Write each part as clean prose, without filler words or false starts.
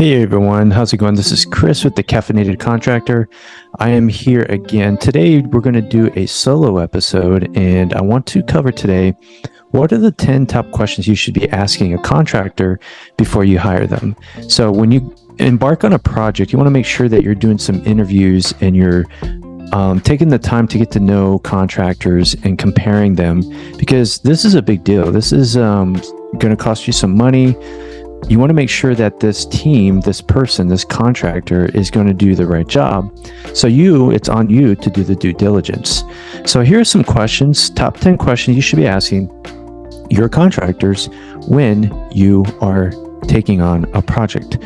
Hey everyone, how's it going? This is Chris with the Caffeinated Contractor. I am here again. Today we're going to do a solo episode, and I want to cover today what are the 10 top questions you should be asking a contractor before you hire them. So when you embark on a project, you want to make sure that you're doing some interviews and you're taking the time to get to know contractors and comparing them, because this is a big deal. This is going to cost you some money. You want to make sure that this team, this person, this contractor is going to do the right job. So it's on you to do the due diligence. So here are some questions, top 10 questions you should be asking your contractors when you are taking on a project.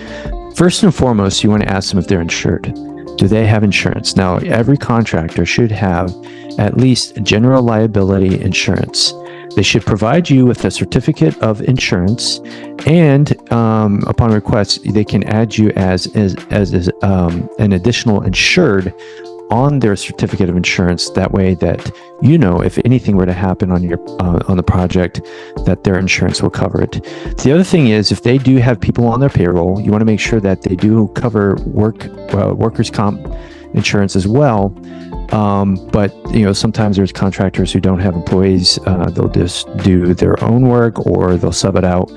First and foremost, you want to ask them if they're insured. Do they have insurance? Now, every contractor should have at least general liability insurance. They should provide you with a certificate of insurance, and upon request, they can add you as an additional insured on their certificate of insurance. That way, that if anything were to happen on the project, that their insurance will cover it. The other thing is, if they do have people on their payroll, you want to make sure that they do cover workers' comp insurance as well. But sometimes there's contractors who don't have employees. They'll just do their own work, or they'll sub it out.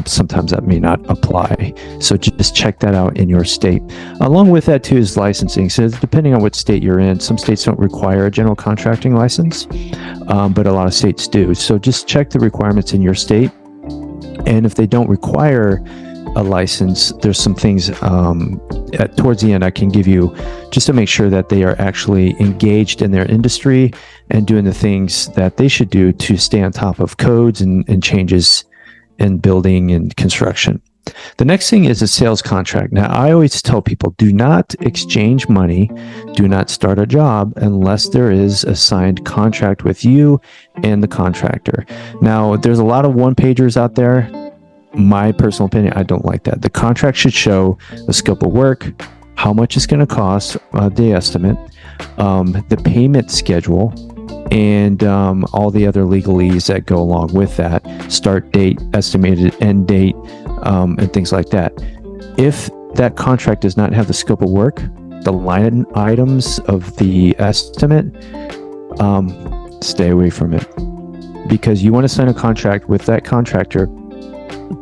Sometimes that may not apply. So just check that out in your state. Along with that too is licensing. So depending on what state you're in, some states don't require a general contracting license, but a lot of states do. So just check the requirements in your state. And if they don't require a license, there's some things towards the end I can give you just to make sure that they are actually engaged in their industry and doing the things that they should do to stay on top of codes and changes in building and construction. The next thing is a sales contract. Now, I always tell people, do not exchange money, do not start a job unless there is a signed contract with you and the contractor. Now, there's a lot of one-pagers out there. My personal opinion, I don't like that. The contract should show the scope of work, how much it's going to cost, the estimate, the payment schedule, and all the other legalese that go along with that, start date, estimated end date, and things like that. If that contract does not have the scope of work, the line items of the estimate, stay away from it, because you want to sign a contract with that contractor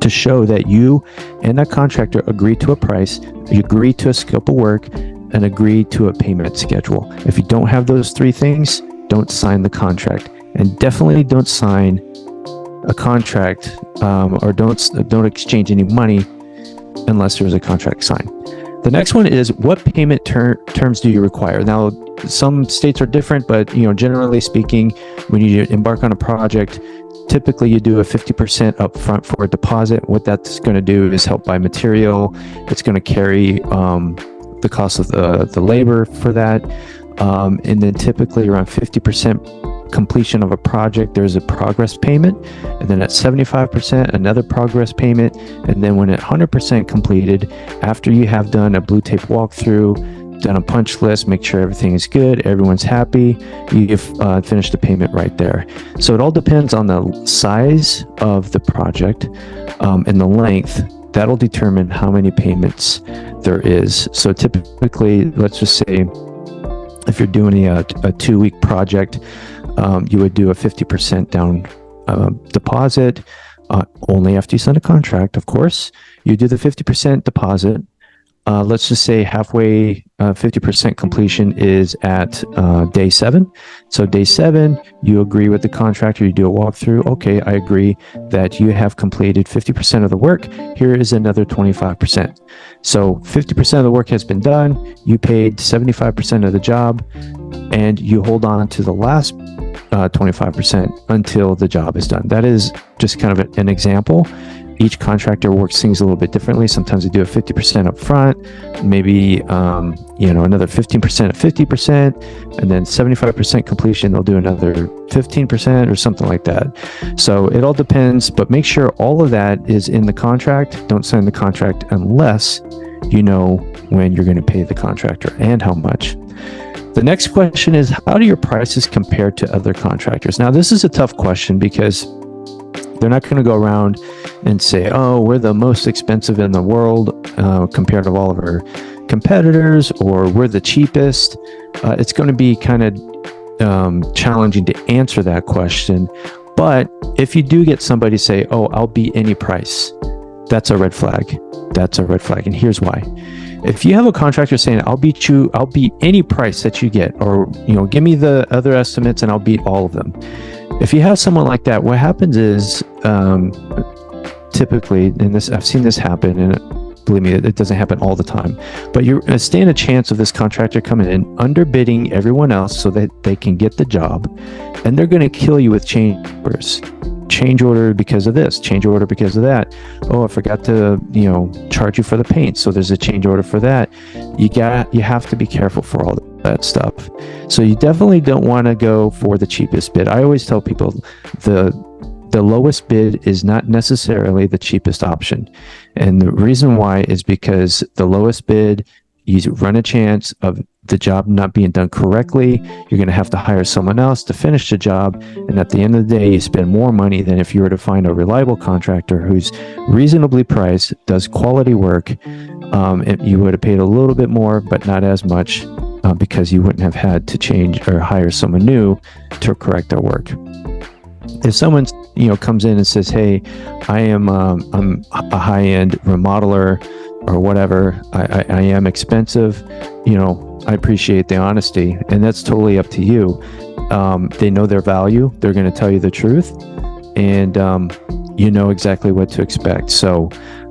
to show that you and that contractor agree to a price, you agree to a scope of work, and agree to a payment schedule. If you don't have those three things, don't sign the contract, and definitely don't sign a contract or don't exchange any money unless there's a contract signed. The next one is, what payment terms do you require? Now, some states are different, but generally speaking, when you embark on a project, typically you do a 50% upfront for a deposit. What that's going to do is help buy material. It's going to carry the cost of the labor for that. And then typically around 50% completion of a project, there's a progress payment. And then at 75%, another progress payment. And then when at 100% completed, after you have done a blue tape walkthrough, done a punch list, make sure everything is good, everyone's happy, you've finished the payment right there. So it all depends on the size of the project and the length. That'll determine how many payments there is. So typically, let's just say if you're doing a 2-week project, you would do a 50% down deposit only after you sign a contract, of course. You do the 50% deposit. Let's just say halfway, 50% completion is at day 7. So day 7, you agree with the contractor, you do a walkthrough. Okay, I agree that you have completed 50% of the work. Here is another 25%. So 50% of the work has been done. You paid 75% of the job, and you hold on to the last 25% until the job is done. That is just kind of an example. Each contractor works things a little bit differently. Sometimes they do a 50% up front, maybe another 15% at 50%, and then 75% completion, they'll do another 15% or something like that. So it all depends, but make sure all of that is in the contract. Don't sign the contract unless you know when you're going to pay the contractor and how much. The next question is, how do your prices compare to other contractors? Now, this is a tough question because they're not going to go around and say, oh, we're the most expensive in the world compared to all of our competitors, or we're the cheapest, it's going to be kind of challenging to answer that question. But if you do get somebody say, oh, I'll beat any price, that's a red flag. That's a red flag. And here's why. If you have a contractor saying, I'll beat any price that you get, or, give me the other estimates and I'll beat all of them. If you have someone like that, what happens is, typically, and I've seen this happen, and believe me, it doesn't happen all the time, but you stand a chance of this contractor coming in, underbidding everyone else so that they can get the job, and they're going to kill you with change orders. Change order because of this, change order because of that. Oh, I forgot to, charge you for the paint, so there's a change order for that. You have to be careful for all that stuff. So you definitely don't want to go for the cheapest bid. I always tell people the lowest bid is not necessarily the cheapest option. And the reason why is because the lowest bid, you run a chance of the job not being done correctly. You're going to have to hire someone else to finish the job. And at the end of the day, you spend more money than if you were to find a reliable contractor who's reasonably priced, does quality work. You would have paid a little bit more, but not as much, because you wouldn't have had to change or hire someone new to correct their work. If someone comes in and says, hey, I'm a high-end remodeler or whatever, I am expensive, I appreciate the honesty, and that's totally up to you. They know their value. They're going to tell you the truth, and you know exactly what to expect. So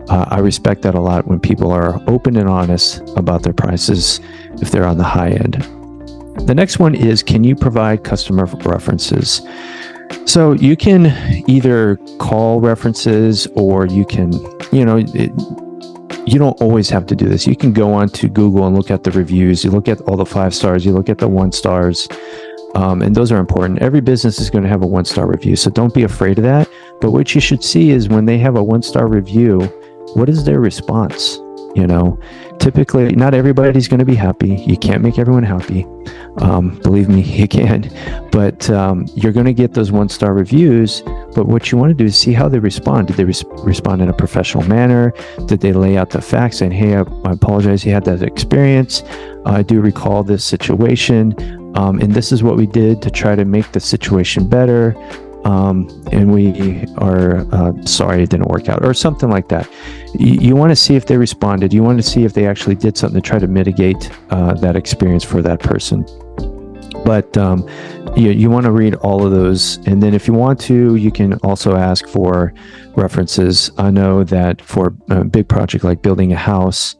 I respect that a lot when people are open and honest about their prices if they're on the high end. The next one is, can you provide customer references? So you can either call references, or you can, you don't always have to do this. You can go on to Google and look at the reviews. You look at all the 5 stars. You look at the 1 stars. And those are important. Every business is going to have a 1-star review, so don't be afraid of that. But what you should see is when they have a 1-star review, what is their response? Typically, not everybody's going to be happy. You can't make everyone happy. Believe me, you can. But you're going to get those 1-star reviews. But what you want to do is see how they respond. Did they respond in a professional manner? Did they lay out the facts saying, hey, I apologize you had that experience. I do recall this situation. And this is what we did to try to make the situation better. And we are sorry it didn't work out, or something like that. You want to see if they responded. You want to see if they actually did something to try to mitigate that experience for that person. But you want to read all of those. And then if you want to, you can also ask for references. I know that for a big project like building a house,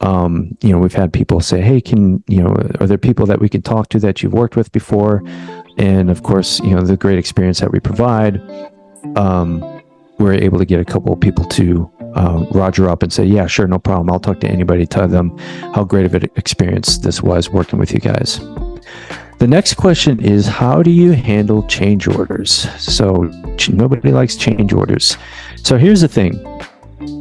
we've had people say, hey, are there people that we can talk to that you've worked with before? And of course, the great experience that we provide, we're able to get a couple of people to roger up and say, yeah, sure, no problem. I'll talk to anybody, tell them how great of an experience this was working with you guys. The next question is, how do you handle change orders? So nobody likes change orders. So here's the thing.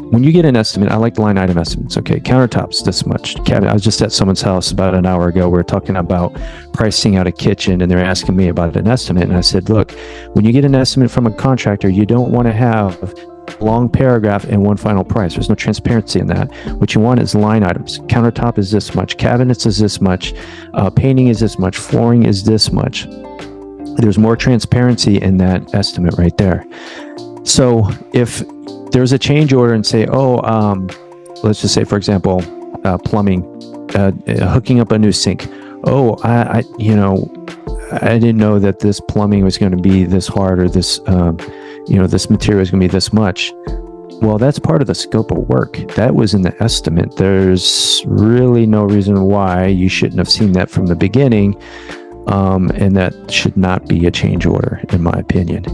When you get an estimate, I like the line item estimates. Okay, countertops, this much. I was just at someone's house about an hour ago. We were talking about pricing out a kitchen, and they're asking me about an estimate. And I said, look, when you get an estimate from a contractor, you don't want to have a long paragraph and one final price. There's no transparency in that. What you want is line items. Countertop is this much. Cabinets is this much. Painting is this much. Flooring is this much. There's more transparency in that estimate right there. So if there's a change order and say, let's just say, for example, plumbing, hooking up a new sink. Oh, I didn't know that this plumbing was going to be this hard, or this, this material is going to be this much. Well, that's part of the scope of work. That was in the estimate. There's really no reason why you shouldn't have seen that from the beginning. And that should not be a change order, in my opinion.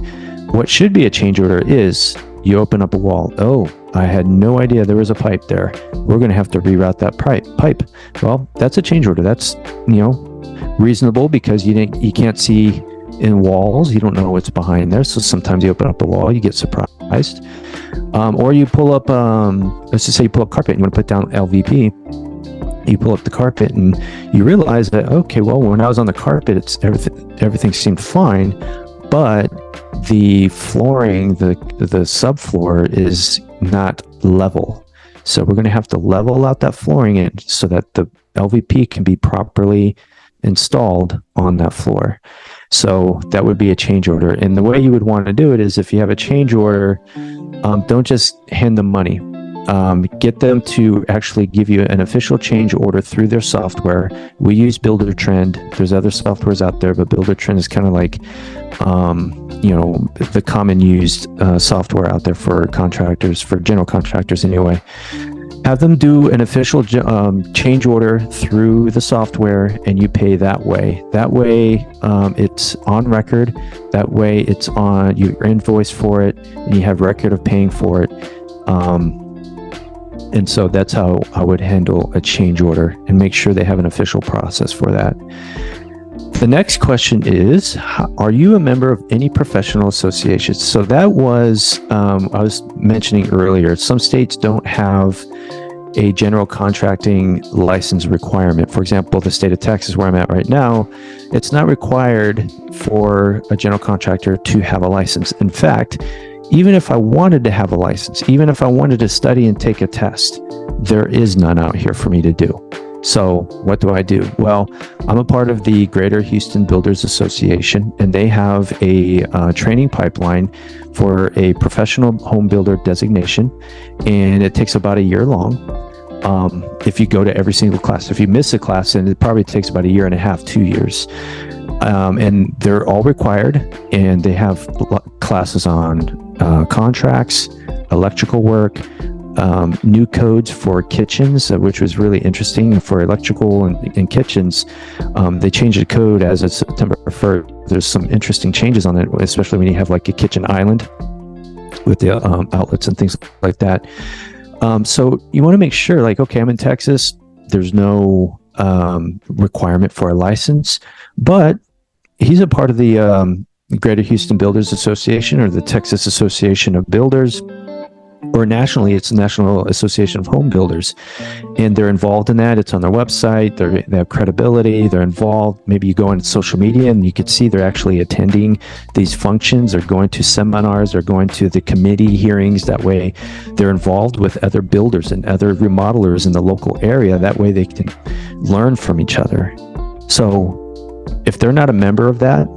What should be a change order is you open up a wall. Oh, I had no idea there was a pipe there. We're going to have to reroute that pipe. Well, that's a change order. That's, reasonable, because you can't see in walls. You don't know what's behind there. So sometimes you open up the wall, you get surprised. Or you pull up, let's just say you pull up carpet and you want to put down LVP. You pull up the carpet and you realize that, okay, well, when I was on the carpet, everything seemed fine. but the flooring, the subfloor is not level. So we're going to have to level out that flooring so that the LVP can be properly installed on that floor. So that would be a change order. And the way you would want to do it is, if you have a change order, don't just hand them money. Get them to actually give you an official change order through their software. We use Buildertrend. There's other softwares out there, but Buildertrend is kind of like, the common used software out there for contractors, for general contractors anyway. Have them do an official change order through the software, and you pay that way. That way, it's on record. That way, it's on your invoice for it, and you have record of paying for it. And so that's how I would handle a change order, and make sure they have an official process for that. The next question is, are you a member of any professional associations? So that was, I was mentioning earlier, some states don't have a general contracting license requirement. For example, the state of Texas, where I'm at right now, it's not required for a general contractor to have a license. In fact, even if I wanted to have a license, even if I wanted to study and take a test, there is none out here for me to do. So what do I do? Well, I'm a part of the Greater Houston Builders Association, and they have a training pipeline for a professional home builder designation, and it takes about a year long. If you go to every single class. If you miss a class, then it probably takes about a year and a half, 2 years. And they're all required, and they have classes on contracts, electrical work, new codes for kitchens, which was really interesting for electrical and kitchens. They changed the code as of September 1st. There's some interesting changes on it, especially when you have like a kitchen island with the outlets and things like that. So you want to make sure, like, okay, I'm in Texas. There's no requirement for a license, but he's a part of the Greater Houston Builders Association, or the Texas Association of Builders, or nationally, it's the National Association of Home Builders, and they're involved in that. It's on their website. They have credibility. They're involved. Maybe you go on social media and you could see they're actually attending these functions. They're going to seminars. They're going to the committee hearings. That way, they're involved with other builders and other remodelers in the local area. That way, they can learn from each other. So, if they're not a member of that,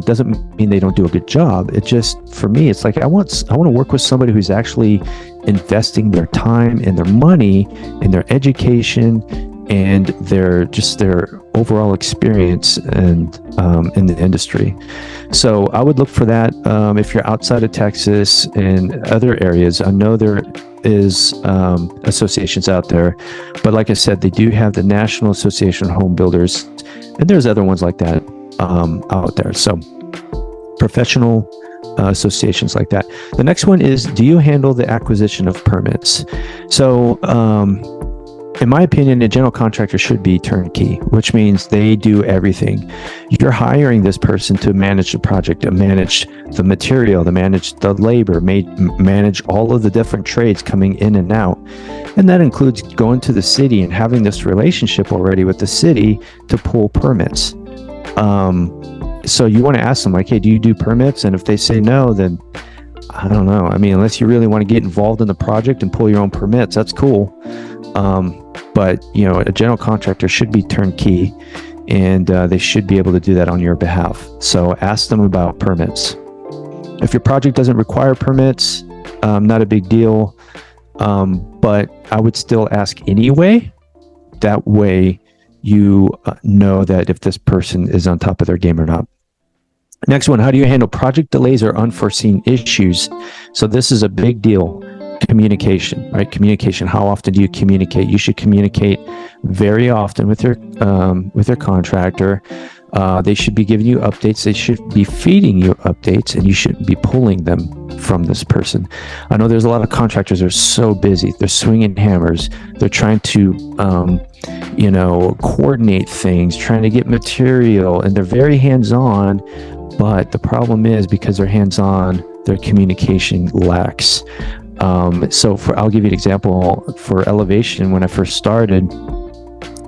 doesn't mean they don't do a good job. It just, for me, it's like I want to work with somebody who's actually investing their time and their money and their education and their overall experience and in the industry. So I would look for that if you're outside of Texas and other areas. I know there is associations out there, but like I said, they do have the National Association of Home Builders, and there's other ones like that out there. So professional associations like that. The next one is, do you handle the acquisition of permits? So in my opinion, a general contractor should be turnkey, which means they do everything. You're hiring this person to manage the project, to manage the material, to manage the labor, manage all of the different trades coming in and out. And that includes going to the city and having this relationship already with the city to pull permits. So you want to ask them, like, hey, do you do permits? And if they say no, then I don't know. I mean, unless you really want to get involved in the project and pull your own permits, that's cool. But a general contractor should be turnkey, and they should be able to do that on your behalf. So ask them about permits. If your project doesn't require permits, not a big deal. But I would still ask anyway. That way you know that if this person is on top of their game or not. Next one, how do you handle project delays or unforeseen issues? So this is a big deal. Communication, right? Communication. How often do you communicate? You should communicate very often with your contractor. They should be giving you updates. They should be feeding you updates, and you shouldn't be pulling them from this person. I know there's a lot of contractors that are so busy. They're swinging hammers. They're trying to, coordinate things, trying to get material, and they're very hands-on. But the problem is, because they're hands-on, their communication lacks. I'll give you an example. For elevation, when I first started,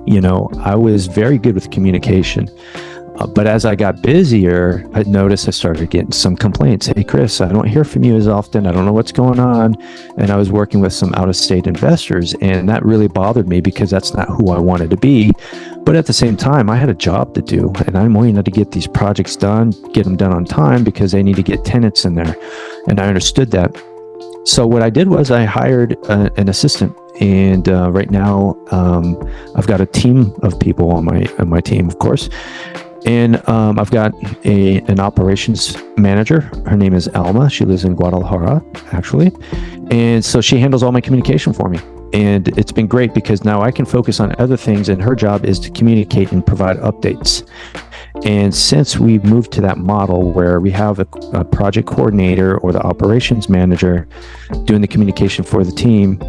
I was very good with communication. But as I got busier, I noticed I started getting some complaints. Hey, Chris, I don't hear from you as often. I don't know what's going on. And I was working with some out-of-state investors, and that really bothered me because that's not who I wanted to be. But at the same time, I had a job to do, and I wanted to get these projects done, get them done on time because they need to get tenants in there. And I understood that. So what I did was I hired an assistant, and right now I've got a team of people on my team, of course. And I've got an operations manager. Her name is Alma. She lives in Guadalajara, actually. And so she handles all my communication for me. And it's been great because now I can focus on other things, and her job is to communicate and provide updates. And since we've moved to that model where we have a project coordinator or the operations manager doing the communication for the team,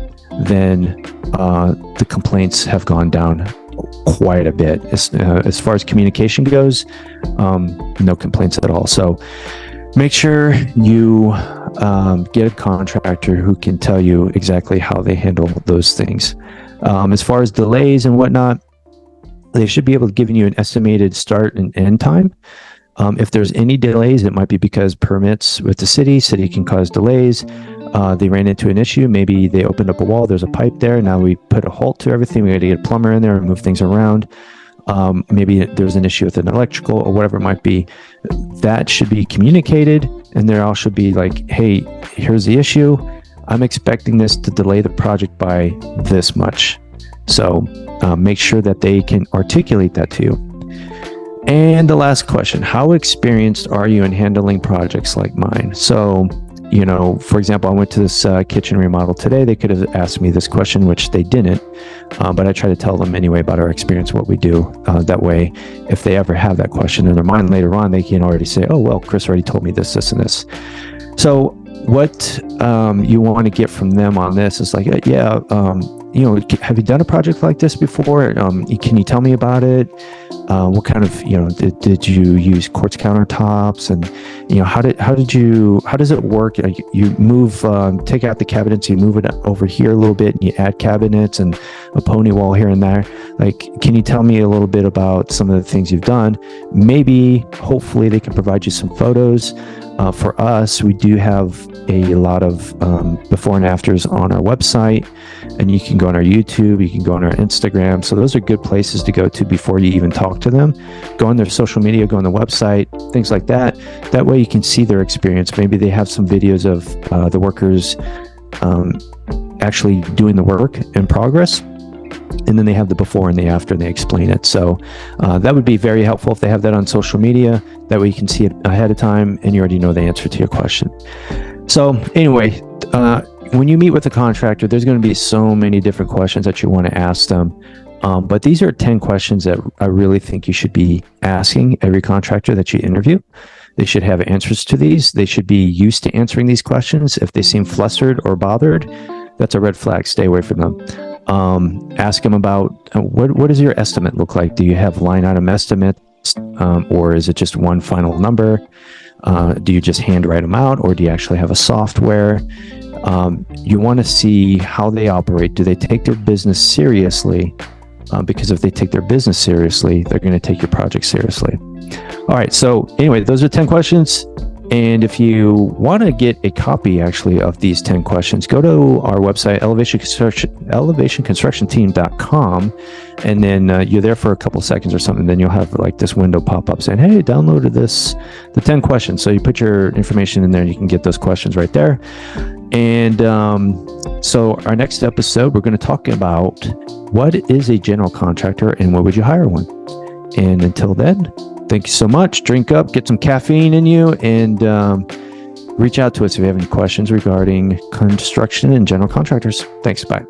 then the complaints have gone down quite a bit. As far as communication goes, no complaints at all. So make sure you get a contractor who can tell you exactly how they handle those things. As far as delays and whatnot, they should be able to give you an estimated start and end time. If there's any delays, it might be because permits with the city can cause delays. They ran into an issue. Maybe they opened up a wall. There's a pipe there. Now we put a halt to everything. We got to get a plumber in there and move things around. Maybe there's an issue with an electrical or whatever it might be. That should be communicated, and there all should be like, hey, here's the issue. I'm expecting this to delay the project by this much. So make sure that they can articulate that to you. And the last question, how experienced are you in handling projects like mine? So, for example, I went to this kitchen remodel today. They could have asked me this question, which they didn't. But I try to tell them anyway about our experience, what we do. That way, if they ever have that question in their mind later on, they can already say, oh, well, Chris already told me this, this, and this. So what you want to get from them on this is like, have you done a project like this before? Can you tell me about it? What kind of, did you use quartz countertops, and how does it work? You move, take out the cabinets, you move it over here a little bit, and you add cabinets and a pony wall here and there. Like, can you tell me a little bit about some of the things you've done? Maybe, hopefully, they can provide you some photos. For us, we do have a lot of before and afters on our website, and you can go on our YouTube, you can go on our Instagram. So those are good places to go to before you even talk to them. Go on their social media, go on the website, things like that. That way you can see their experience. Maybe they have some videos of the workers actually doing the work in progress. And then they have the before and the after, and they explain it. So that would be very helpful if they have that on social media. That way you can see it ahead of time, and you already know the answer to your question. So anyway, when you meet with a contractor, there's going to be so many different questions that you want to ask them. But these are 10 questions that I really think you should be asking every contractor that you interview. They should have answers to these. They should be used to answering these questions. If they seem flustered or bothered, that's a red flag. Stay away from them. Ask them about what does your estimate look like? Do you have line item estimates, or is it just one final number? Do you just handwrite them out, or do you actually have a software? You want to see how they operate. Do they take their business seriously? Because if they take their business seriously, they're going to take your project seriously. All right. So anyway, those are 10 questions. And if you want to get a copy actually of these 10 questions, go to our website, elevationconstructionteam.com. And then you're there for a couple seconds or something. Then you'll have like this window pop up saying, hey, downloaded the 10 questions. So you put your information in there and you can get those questions right there. And so our next episode, we're going to talk about what is a general contractor and when would you hire one? And until then, thank you so much. Drink up, get some caffeine in you, and reach out to us if you have any questions regarding construction and general contractors. Thanks. Bye.